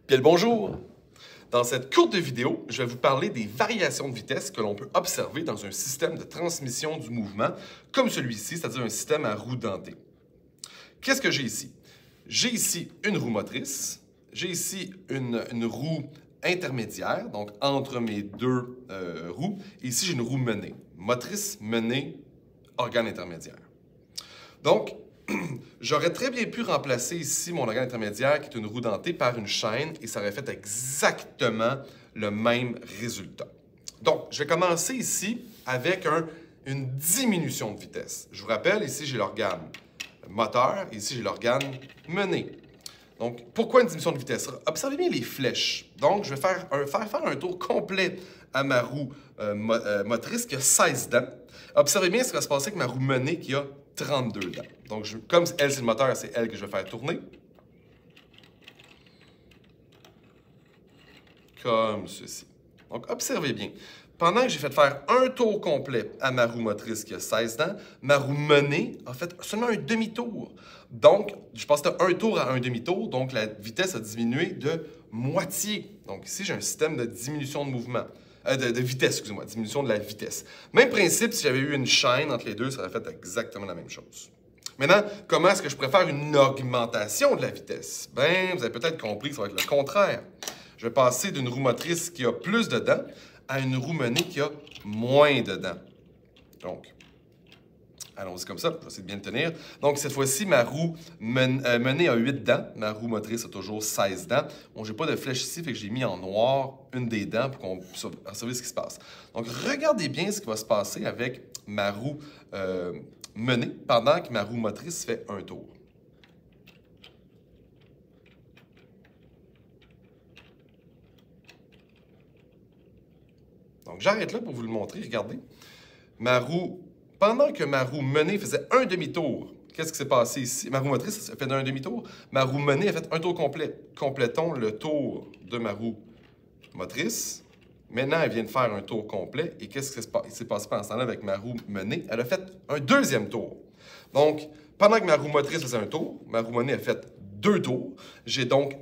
Bien le bonjour! Dans cette courte vidéo, je vais vous parler des variations de vitesse que l'on peut observer dans un système de transmission du mouvement, comme celui-ci, c'est-à-dire un système à roue dentée. Qu'est-ce que j'ai ici? J'ai ici une roue motrice, j'ai ici une roue intermédiaire, donc entre mes deux roues, et ici j'ai une roue menée. Motrice, menée, organe intermédiaire. Donc, j'aurais très bien pu remplacer ici mon organe intermédiaire, qui est une roue dentée, par une chaîne, et ça aurait fait exactement le même résultat. Donc, je vais commencer ici avec une diminution de vitesse. Je vous rappelle, ici j'ai l'organe moteur, et ici j'ai l'organe mené. Donc, pourquoi une diminution de vitesse? Observez bien les flèches. Donc, je vais faire un tour complet à ma roue motrice qui a 16 dents. Observez bien ce qui va se passer avec ma roue menée qui a 32 dents. Donc, comme elle, c'est le moteur, c'est elle que je vais faire tourner. Comme ceci. Donc, observez bien. Pendant que j'ai fait faire un tour complet à ma roue motrice qui a 16 dents, ma roue menée a fait seulement un demi-tour. Donc, je passe de un tour à un demi-tour, donc la vitesse a diminué de moitié. Donc, ici, j'ai un système de diminution de mouvement. De vitesse, excusez-moi, diminution de la vitesse. Même principe, si j'avais eu une chaîne entre les deux, ça aurait fait exactement la même chose. Maintenant, comment est-ce que je préfère une augmentation de la vitesse? Bien, vous avez peut-être compris que ça va être le contraire. Je vais passer d'une roue motrice qui a plus de dents à une roue menée qui a moins de dents. Donc, allons-y comme ça, je vais essayer de bien le tenir. Donc, cette fois-ci, ma roue menée a 8 dents. Ma roue motrice a toujours 16 dents. Bon, je n'ai pas de flèche ici, fait que j'ai mis en noir une des dents pour qu'on puisse observer ce qui se passe. Donc, regardez bien ce qui va se passer avec ma roue menée pendant que ma roue motrice fait un tour. Donc, j'arrête là pour vous le montrer. Regardez. Pendant que ma roue menée faisait un demi-tour, qu'est-ce qui s'est passé ici? Ma roue motrice a fait un demi-tour. Ma roue menée a fait un tour complet. Complétons le tour de ma roue motrice. Maintenant, elle vient de faire un tour complet. Et qu'est-ce qui s'est passé pendant ce temps-là avec ma roue menée? Elle a fait un deuxième tour. Donc, pendant que ma roue motrice faisait un tour, ma roue menée a fait 2 tours. J'ai donc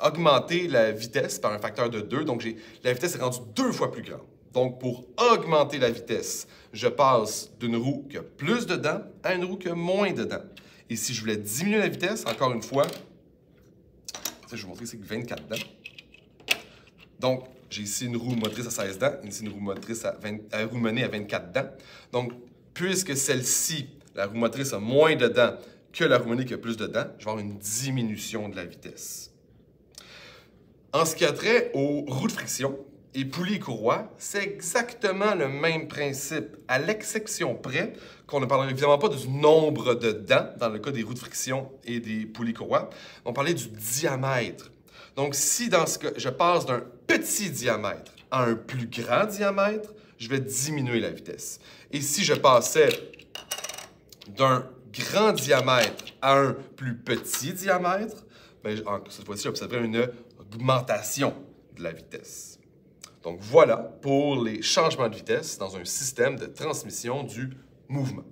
augmenté la vitesse par un facteur de 2. Donc, la vitesse est rendue 2 fois plus grande. Donc, pour augmenter la vitesse, je passe d'une roue qui a plus de dents à une roue qui a moins de dents. Et si je voulais diminuer la vitesse, encore une fois, je vais vous montrer, c'est 24 dents. Donc, j'ai ici une roue motrice à 16 dents, ici une roue motrice roue menée à 24 dents. Donc, puisque celle-ci, la roue motrice a moins de dents que la roue menée qui a plus de dents, je vais avoir une diminution de la vitesse. En ce qui a trait aux roues de friction et poulies et courroies, c'est exactement le même principe, à l'exception près qu'on ne parlera évidemment pas du nombre de dents dans le cas des roues de friction et des poulies et courroies. On parlait du diamètre. Donc, si dans ce cas, je passe d'un petit diamètre à un plus grand diamètre, je vais diminuer la vitesse. Et si je passais d'un grand diamètre à un plus petit diamètre, bien, cette fois-ci, j'observerai une augmentation de la vitesse. Donc voilà pour les changements de vitesse dans un système de transmission du mouvement.